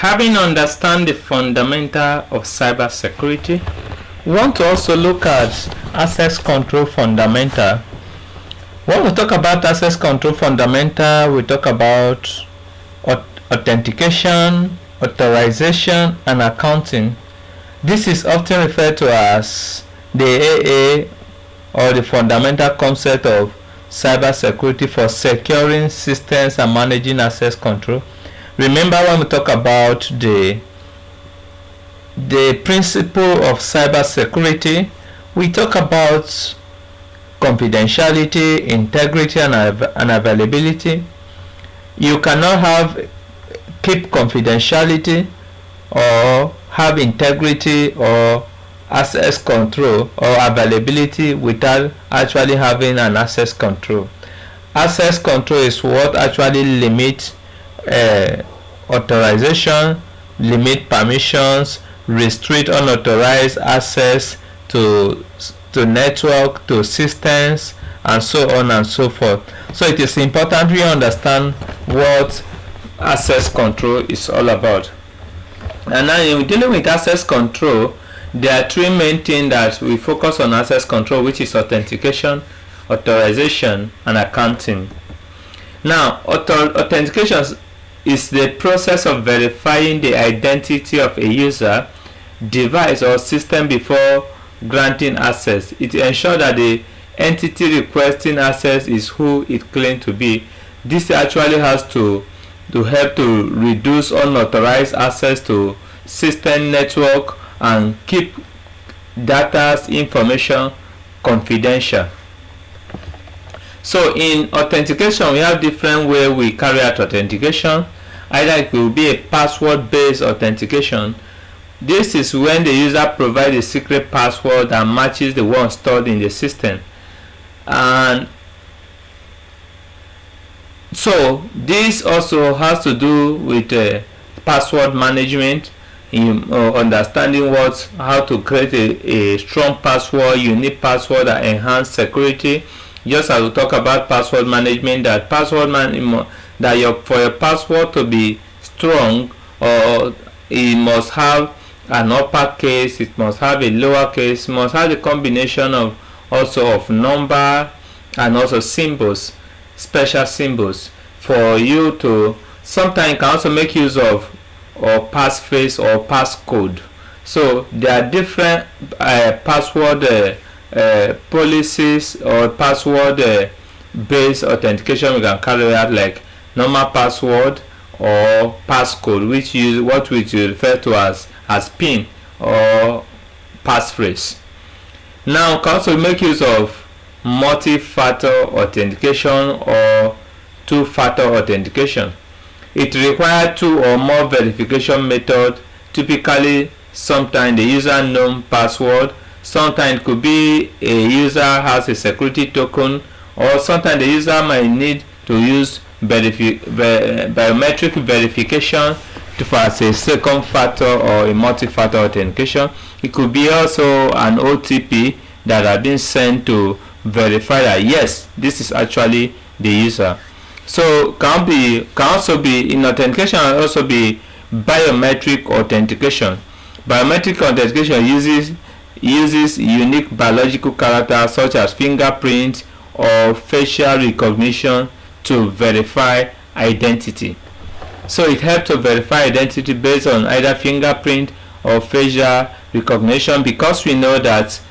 Having understand the fundamental of cybersecurity, we want to also look at access control fundamental. When we talk about access control fundamental, we talk about authentication, authorization, and accounting. This is often referred to as the AA, or the fundamental concept of cybersecurity for securing systems and managing access control. Remember, when we talk about the principle of cybersecurity, we talk about confidentiality, integrity, and availability. You cannot keep confidentiality or have integrity or access control or availability without actually having an access control. Access control is what actually limits authorization, limit permissions, restrict unauthorized access to network, to systems, and so on and so forth. So it is important we understand what access control is all about. And now in dealing with access control, there are three main things that we focus on access control, which is authentication, authorization, and accounting. Now, authentication is the process of verifying the identity of a user, device, or system before granting access. It ensures that the entity requesting access is who it claims to be. This actually has to help to reduce unauthorized access to system, network, and keep data information confidential. So in authentication, we have different ways we carry out authentication. Either it will be a password based authentication. This is when the user provides a secret password that matches the one stored in the system. And so this also has to do with password management, understanding how to create a strong password, unique password that enhance security. Just as we talk about password management, that for your password to be strong, or it must have an uppercase, it must have a lowercase, it must have a combination of number and also symbols, special symbols, for you to sometimes you can also make use of or passphrase or passcode. So there are different password policies or password based authentication we can carry out, like normal password or passcode, which is what we refer to as PIN or passphrase. Now, we can also make use of multi-factor authentication or two-factor authentication. It requires two or more verification methods. Typically, sometimes the user known password, sometimes it could be a user has a security token, or sometimes the user might need to use biometric verification as a second factor or a multi-factor authentication. It could be also an OTP that has been sent to verify that yes, this is actually the user. So can also be in authentication, and also be biometric authentication. Biometric authentication uses unique biological characters such as fingerprint or facial recognition to verify identity. So it helps to verify identity based on either fingerprint or facial recognition, because we know that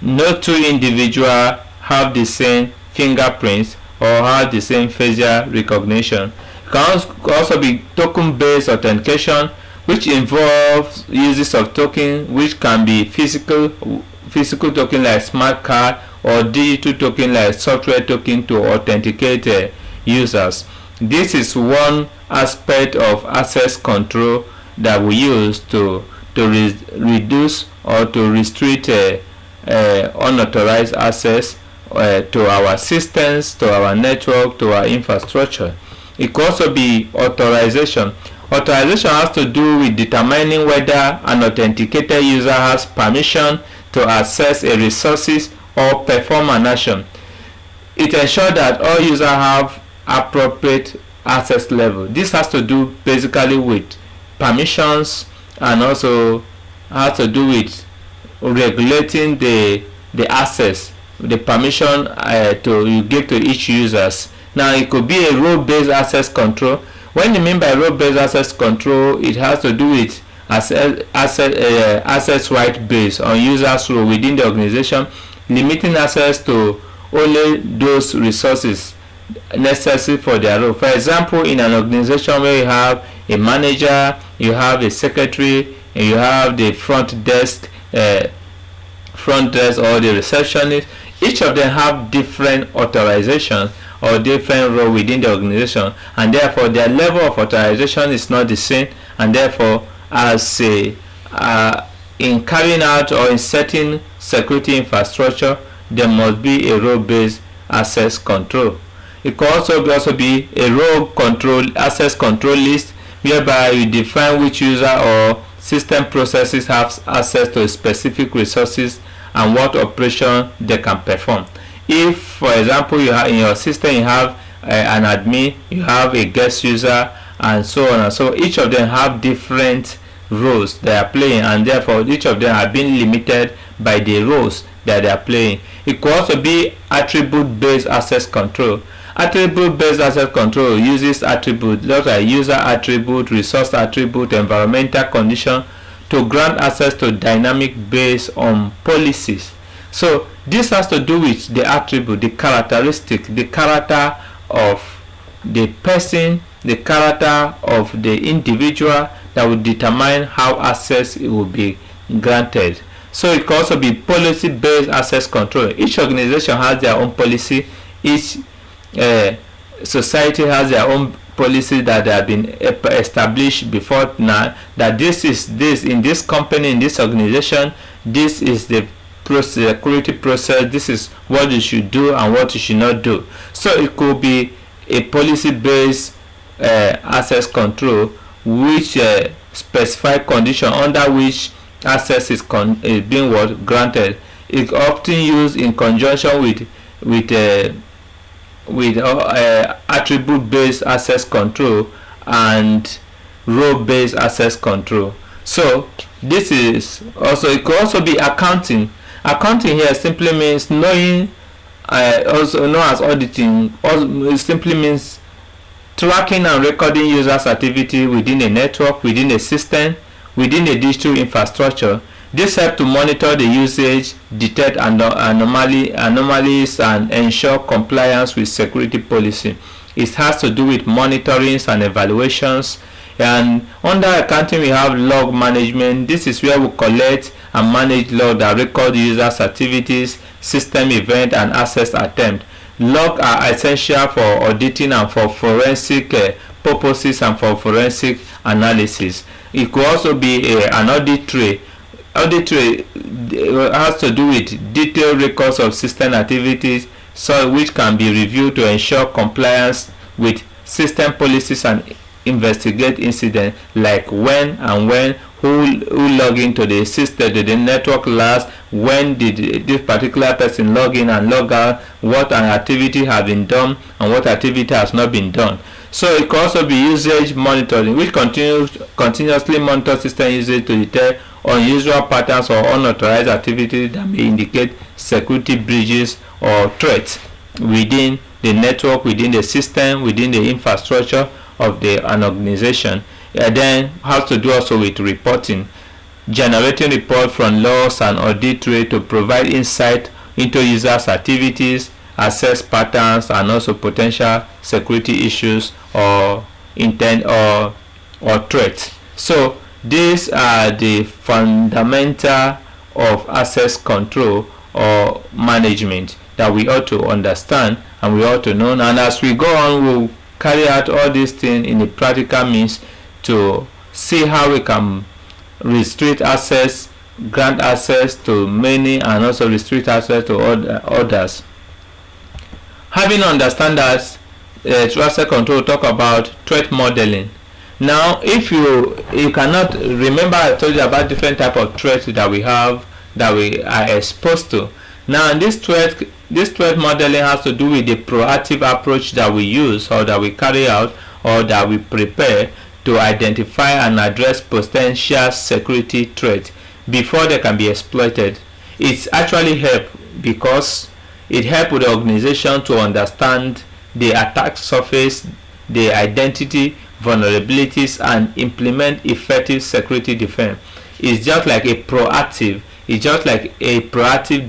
no two individuals have the same fingerprints or have the same facial recognition. It can also be token based authentication, which involves uses of token, which can be physical token like smart card, or digital token like software token to authenticate users. This is one aspect of access control that we use to reduce or to restrict unauthorized access to our systems, to our network, to our infrastructure. It could also be authorization. Authorization has to do with determining whether an authenticated user has permission to access a resources or perform an action. It ensures that all users have appropriate access level. This has to do basically with permissions, and also has to do with regulating the access, the permission to you give to each users. Now it could be a role-based access control. When you mean by role-based access control, it has to do with access right based on users' role within the organization, limiting access to only those resources necessary for their role. For example, in an organization where you have a manager, you have a secretary, and you have the front desk or the receptionist, each of them have different authorizations or different role within the organization, and therefore their level of authorization is not the same, and therefore as in carrying out or in setting security infrastructure, there must be a role-based access control. It could also be a role control access control list, whereby you define which user or system processes have access to specific resources and what operation they can perform. If, for example, you have in your system you have an admin, you have a guest user, and so on and so, each of them have different roles they are playing, and therefore each of them are being limited by the roles that they are playing. It could also be attribute-based access control. Attribute-based access control uses attributes like user attribute, resource attribute, environmental condition to grant access to dynamic based on policies. So this has to do with the attribute, the characteristic, the character of the person, the character of the individual that will determine how access will be granted. So it can also be policy-based access control. Each organization has their own policy. Each society has their own policy that have been established before now, that this is this in this company, in this organization, this is the security process, this is what you should do and what you should not do. So it could be a policy-based access control which specify condition under which access is being granted. It often used in conjunction with attribute-based access control and role-based access control. So this is also, it could also be accounting. Accounting here simply means knowing, also known as auditing. Also, it simply means tracking and recording users' activity within a network, within a system, within a digital infrastructure. This helps to monitor the usage, detect anomalies, and ensure compliance with security policy. It has to do with monitorings and evaluations. And under accounting, we have log management. This is where we collect and manage log that record users' activities, system event, and access attempt. Logs are essential for auditing and for forensic purposes and for forensic analysis. It could also be an audit tray. Audit tray has to do with detailed records of system activities, so which can be reviewed to ensure compliance with system policies and investigate incidents like when, who log into the system, to the network last, when did this particular person log in and log out, what an activity has been done and what activity has not been done. So it can also be usage monitoring, which continuously monitor system usage to detect unusual patterns or unauthorized activities that may indicate security breaches or threats within the network, within the system, within the infrastructure of an organization. Then has to do also with reporting, generating report from logs and audit rate to provide insight into users' activities, assess patterns, and also potential security issues or intent or threats. So these are the fundamental of access control or management that we ought to understand and we ought to know. And as we go on, we'll carry out all these things in a practical means to see how we can restrict access, grant access to many, and also restrict access to others. Having understand that, through access control, talk about threat modeling. Now, if you cannot remember, I told you about different type of threats that we have, that we are exposed to. Now, this threat modeling has to do with the proactive approach that we use or that we carry out or that we prepare to identify and address potential security threats before they can be exploited. It actually helps because it helps the organization to understand the attack surface, the identity, vulnerabilities, and implement effective security defense. It's just like a proactive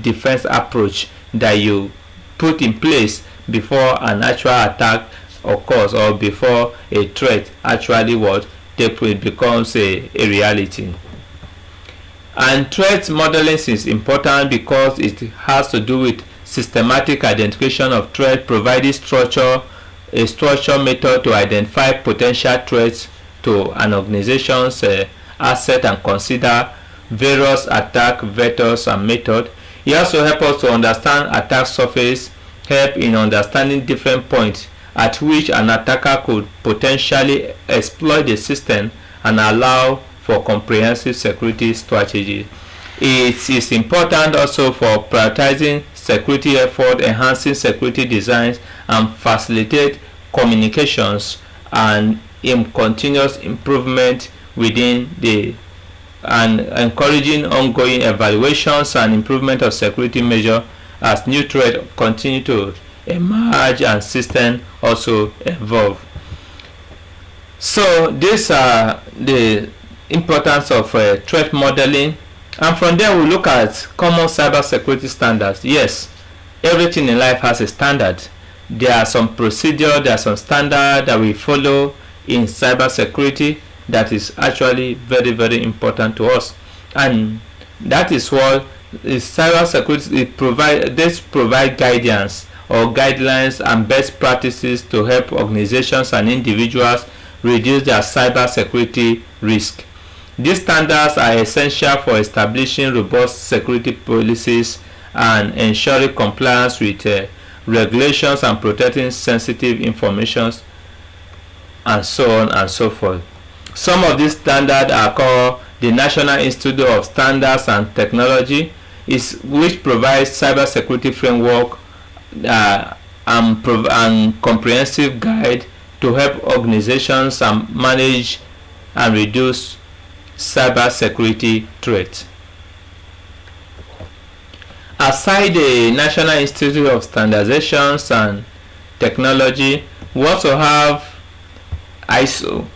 defense approach that you put in place before an actual attack occurs, or before a threat actually becomes a reality. And threat modeling is important because it has to do with systematic identification of threat, providing a structure method to identify potential threats to an organization's asset and consider various attack vectors and methods. It also helps us to understand attack surface, help in understanding different points at which an attacker could potentially exploit the system, and allow for comprehensive security strategy. It is important also for prioritizing security effort, enhancing security designs, and facilitate communications and in continuous improvement within and encouraging ongoing evaluations and improvement of security measures as new threats continue to emerge and systems also evolve. So these are the importance of threat modeling, and from there we look at common cybersecurity standards. Yes, everything in life has a standard. There are some procedure, there are some standard that we follow in cybersecurity that is actually very, very important to us, and that is what cybersecurity provide guidance or guidelines and best practices to help organizations and individuals reduce their cybersecurity risk. These standards are essential for establishing robust security policies and ensuring compliance with regulations and protecting sensitive information, and so on and so forth. Some of these standards are called the National Institute of Standards and Technology, which provides cybersecurity framework and comprehensive guide to help organizations manage and reduce cybersecurity threats. Aside the National Institute of Standardizations and Technology, we also have ISO.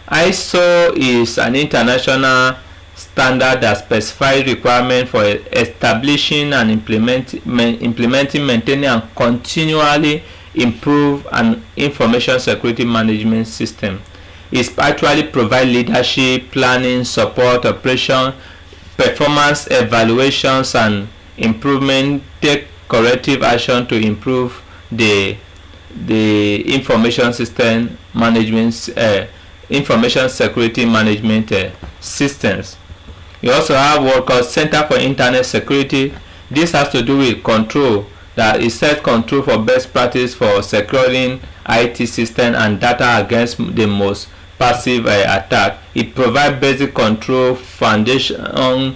ISO is an international standard that specifies requirements for establishing and implementing, maintaining, and continually improve an information security management system. It actually provides leadership, planning, support, operation, performance evaluations, and improvement. Take corrective action to improve the information system management, information security management systems. You also have what called Center for Internet Security. This has to do with control, that is set control for best practice for securing IT system and data against the most passive attack. It provides basic control, foundational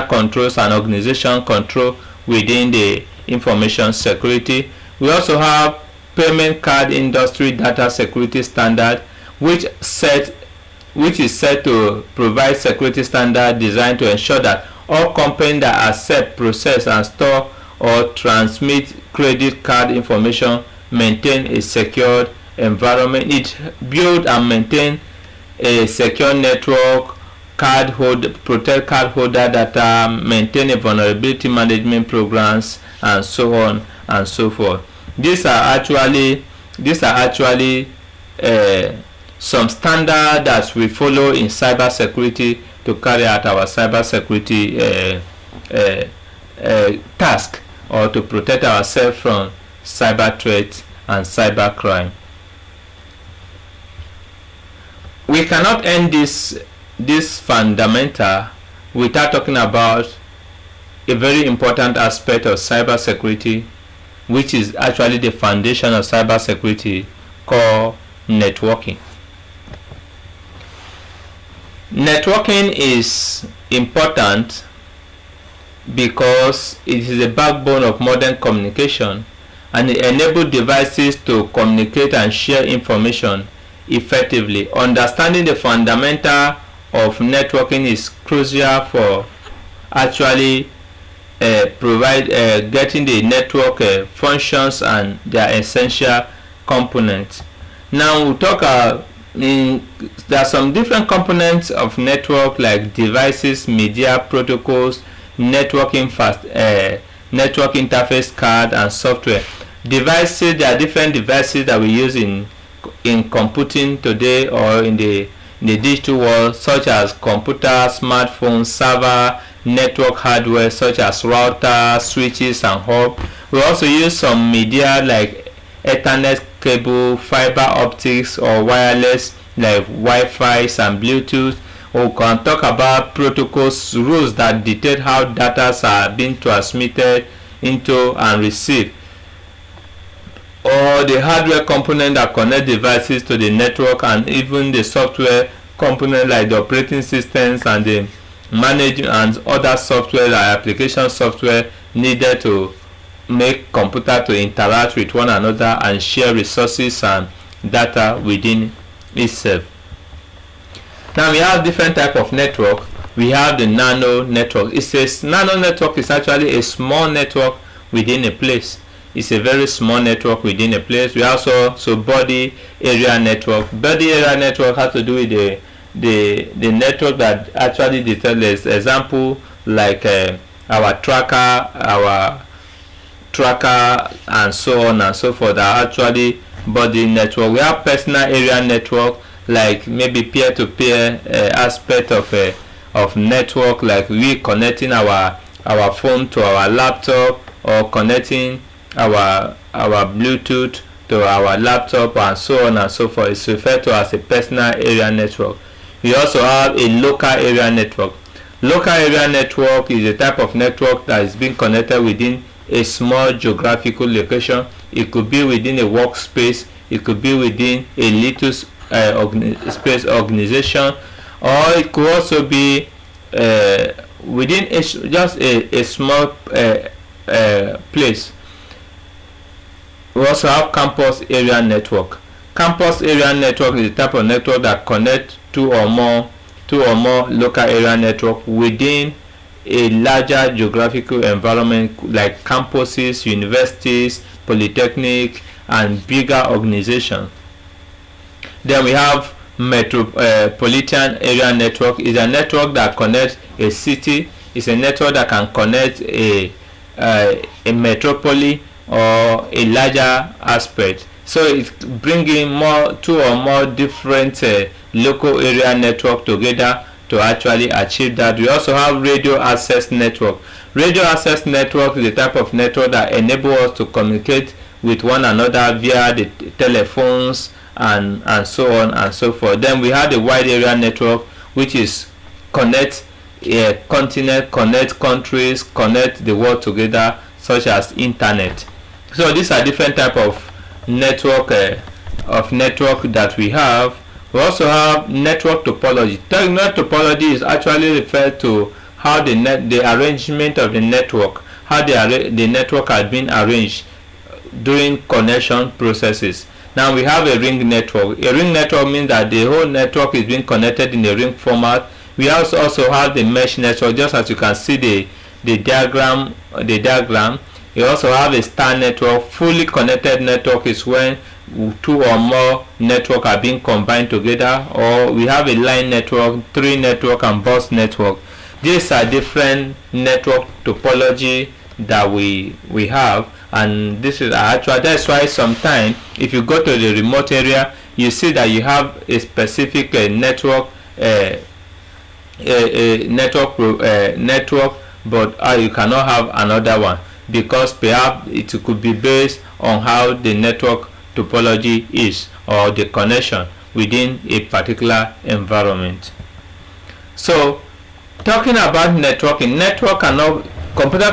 controls, and organization control within the information security. We also have Payment Card Industry Data Security Standard, which is set to provide security standard designed to ensure that all companies that accept, process, and store or transmit credit card information maintain a secured environment. It build and maintain a secure network, protect cardholder data, maintain a vulnerability management programs, and so on and so forth. These are actually some standards that we follow in cybersecurity to carry out our cybersecurity task, or to protect ourselves from cyber threats and cyber crime. We cannot end this fundamental without talking about a very important aspect of cybersecurity, which is actually the foundation of cybersecurity, called networking. Networking is important because it is the backbone of modern communication, and it enables devices to communicate and share information effectively. Understanding the fundamental of networking is crucial for actually getting the network functions and their essential components. Now we'll talk there are some different components of network like devices, media, protocols, networking network interface card, and software. Devices, there are different devices that we use in computing today or in the digital world, such as computer, smartphone, server, network hardware such as routers, switches, and hub. We also use some media like Ethernet cable, fiber optics, or wireless like Wi-Fi and Bluetooth. We can talk about protocols, rules that dictate how data are being transmitted into and received, or the hardware component that connect devices to the network, and even the software component like the operating systems and the management and other software like application software needed to make computer to interact with one another and share resources and data within itself. Now we have different type of network. We have the nano network. Nano network is actually a small network within a place. It's a very small network within a place. We also body area network. Body area network has to do with the network that actually detects, example like our tracker, and so on and so forth are actually body network. We have personal area network, like maybe peer-to-peer aspect of network, like we connecting our phone to our laptop, or connecting our Bluetooth to our laptop, and so on and so forth. It's referred to as a personal area network. We also have a local area network. Local area network is a type of network that is being connected within a small geographical location. It could be within a workspace, it could be within a little space organization, or it could also be within just a small place. We also have campus area network. Campus area network is a type of network that connects two or more local area network within a larger geographical environment, like campuses, universities, polytechnic, and bigger organizations. Then we have metropolitan area network. Is a network that connects a city. It's a network that can connect a metropolis or a larger aspect. So it's bringing two or more different local area network together to actually achieve that. We also have radio access network. Radio access network is a type of network that enable us to communicate with one another via the telephones and so on and so forth. Then we have the wide area network, which is connect a continent, connect countries, connect the world together, such as internet. So these are different type of network that we have. We also have network topology. Network topology is actually referred to how the arrangement of the network, how the network has been arranged during connection processes. Now we have a ring network. A ring network means that the whole network is being connected in a ring format. We also have the mesh network, just as you can see the diagram. You also have a star network. Fully connected network is when two or more network are being combined together. Or we have a line network, tree network, and bus network. These are different network topology that we have, and this is actually, that's why sometimes if you go to the remote area, you see that you have a specific network but you cannot have another one, because perhaps it could be based on how the network topology is, or the connection within a particular environment. So talking about networking, computer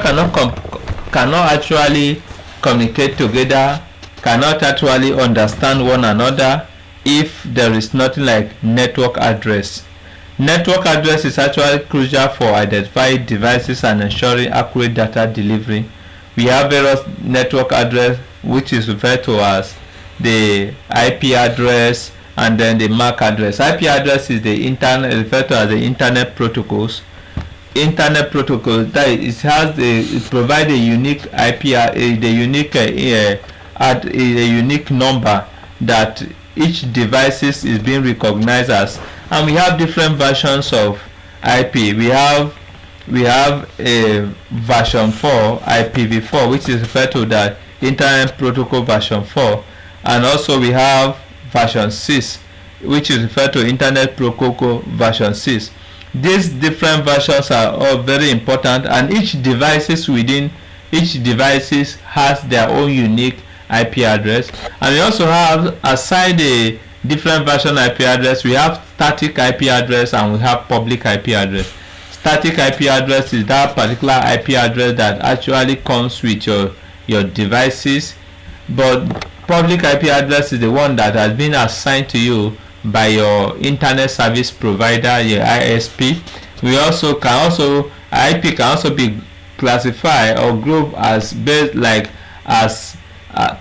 cannot actually communicate together, cannot actually understand one another if there is nothing like network address. Network address is actually crucial for identifying devices and ensuring accurate data delivery. We have various network address, which is referred to as the IP address, and then the MAC address. IP address is the internet, referred to as the internet protocols. Internet protocol, that it provides a unique IP, a unique number that each device is being recognized as. And we have different versions of IP. We have a version 4, IPv4, which is referred to that internet protocol version 4, and also we have version 6, which is referred to internet protocol version 6. These different versions are all very important, and each devices has their own unique IP address. And we also have, aside the different version IP address, we have static IP address and we have public IP address. Static IP address is that particular IP address that actually comes with your devices, but public IP address is the one that has been assigned to you by your internet service provider, your ISP. IP can also be classified or grouped as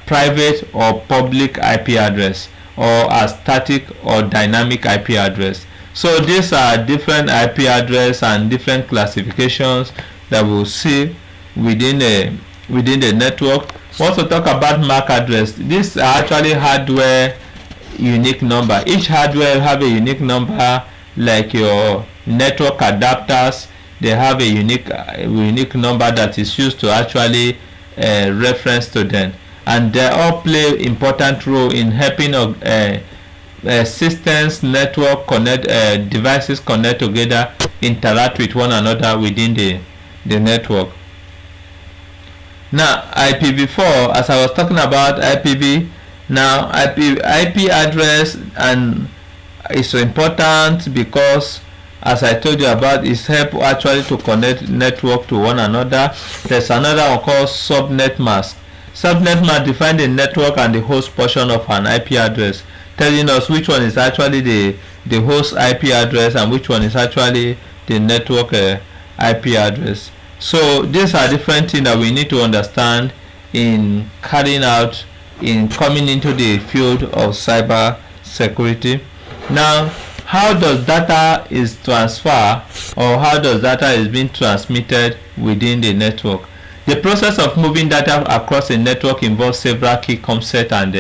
private or public IP address, or as static or dynamic IP address. So these are different IP address and different classifications that we'll see within the network. We also talk about MAC address. These are actually hardware unique number. Each hardware have a unique number, like your network adapters. They have a unique number that is used to actually reference to them, and they all play important role in helping systems, network devices connect together, interact with one another within the network. Now IPv4, as I was talking about IPv, now IP address and is important because, as I told you about, it's help actually to connect network to one another. There's another one called subnet mask. Subnet mask defines the network and the host portion of an IP address, telling us which one is actually the host IP address and which one is actually the network IP address. So these are different things that we need to understand in coming into the field of cyber security. Now, how does data is transferred, or how does data is being transmitted within the network? The process of moving data across a network involves several key concepts and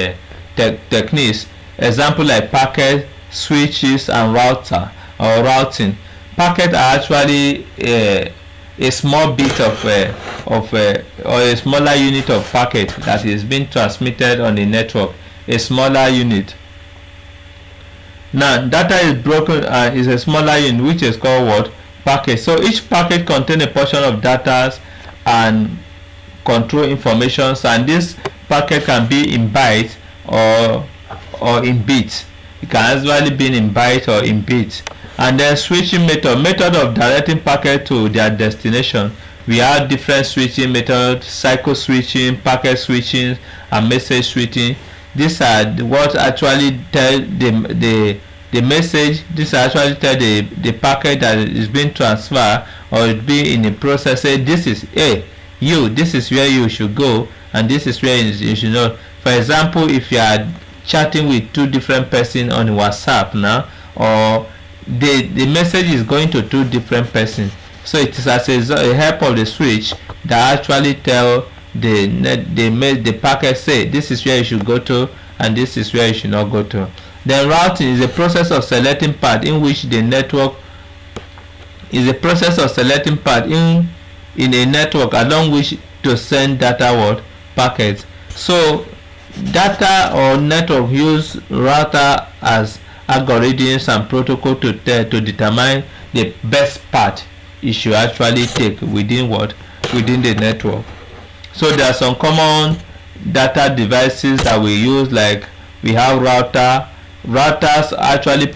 techniques. Example like packet, switches, and routing. Packet are actually a small bit or a smaller unit of packet that is being transmitted on the network, a smaller unit. Now data is broken is a smaller unit, which is called what? Packet. So each packet contains a portion of data and control information, and this packet can be in bytes or in bits. It can actually be in bytes or in bits. And then switching method of directing packet to their destination. We have different switching methods: cycle switching, packet switching, and message switching. These are what actually tell the message. This actually tell the packet that is being transferred or it be in the process. Say this is this is where you should go, and this is where you should not. For example, if you are chatting with two different persons on WhatsApp now, or the message is going to two different persons, so it is as a help of the switch that actually tell the packet, say this is where you should go to and this is where you should not go to. Then routing is a process of selecting path in which the network is a process of selecting path in a network along which to send data packets. So data or network use router as algorithms and protocol to determine the best path it should actually take within the network. So there are some common data devices that we use, like we have routers actually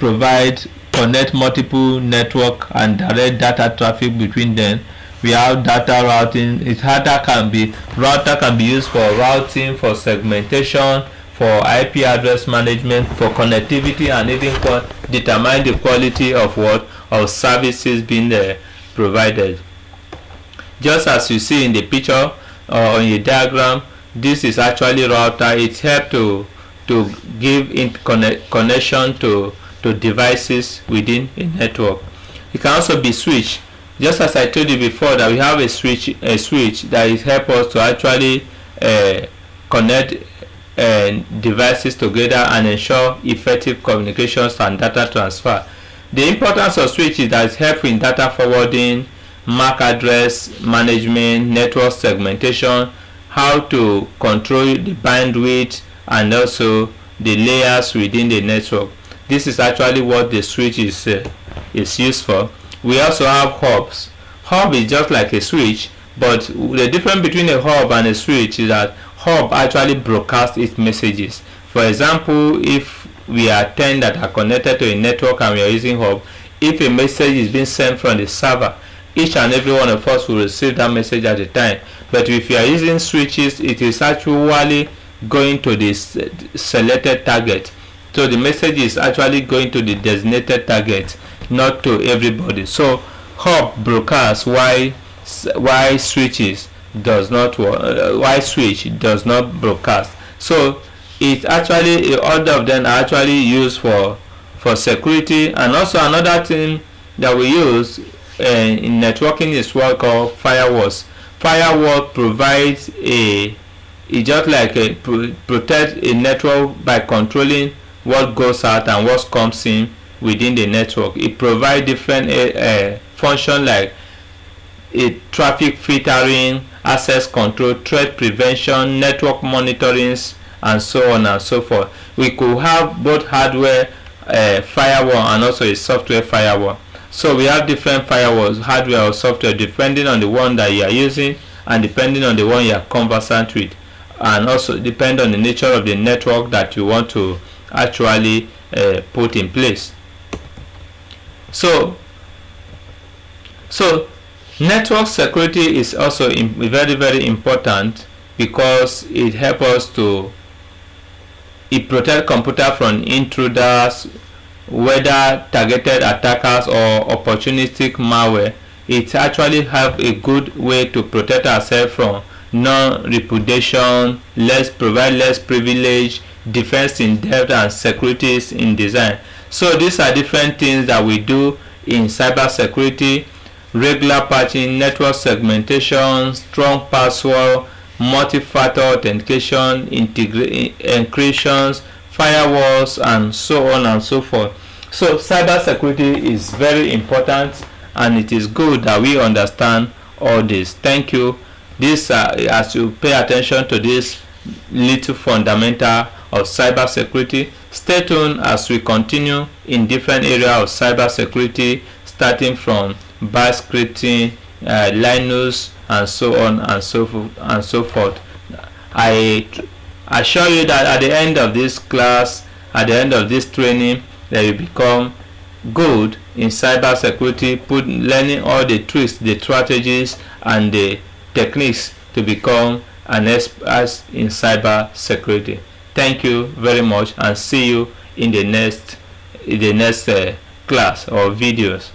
connect multiple network and direct data traffic between them. We have data routing. Router can be used for routing, for segmentation, for IP address management, for connectivity, and even determine the quality of services being provided. Just as you see in the picture or in the diagram, this is actually router. It helps to to give connection to devices within a network. It can also be switch. Just as I told you before that we have a switch that is help us to actually connect devices together and ensure effective communications and data transfer. The importance of switch is that it's helpful in data forwarding, MAC address management, network segmentation, how to control the bandwidth and also the layers within the network. This is actually what the switch is used for. We also have hubs. Hub is just like a switch, but the difference between a hub and a switch is that hub actually broadcasts its messages. For example, if we are 10 that are connected to a network and we are using hub, if a message is being sent from the server, each and every one of us will receive that message at a time. But if you are using switches, it is actually going to the selected target. So the message is actually going to the designated target, not to everybody. So hub broadcasts why switch does not broadcast. So it actually, all of them are actually used for security. And also another thing that we use in networking is what called firewalls. Firewall provides just like protect a network by controlling what goes out and what comes in within the network. It provides different functions like traffic filtering, access control, threat prevention, network monitoring, and so on and so forth. We could have both hardware firewall and also a software firewall. So we have different firewalls, hardware or software, depending on the one that you are using and depending on the one you are conversant with, and also depend on the nature of the network that you want to actually put in place. So network security is also very, very important because it helps us to protect computer from intruders, whether targeted attackers or opportunistic malware. It actually have a good way to protect ourselves from non-repudiation, provide less privilege, defense in depth, and securities in design. So these are different things that we do in cybersecurity: regular patching, network segmentation, strong password, multi-factor authentication, encryptions, firewalls, and so on and so forth. So cybersecurity is very important, and it is good that we understand all this. Thank you. This as you pay attention to this little fundamental of cybersecurity, stay tuned as we continue in different areas of cybersecurity, starting from bash scripting, Linux, and so on and so forth. I assure you that at the end of this class, at the end of this training, that you become good in cybersecurity, learning all the tricks, the strategies, and the techniques to become an expert in cybersecurity. Thank you very much, and see you in the next class or videos.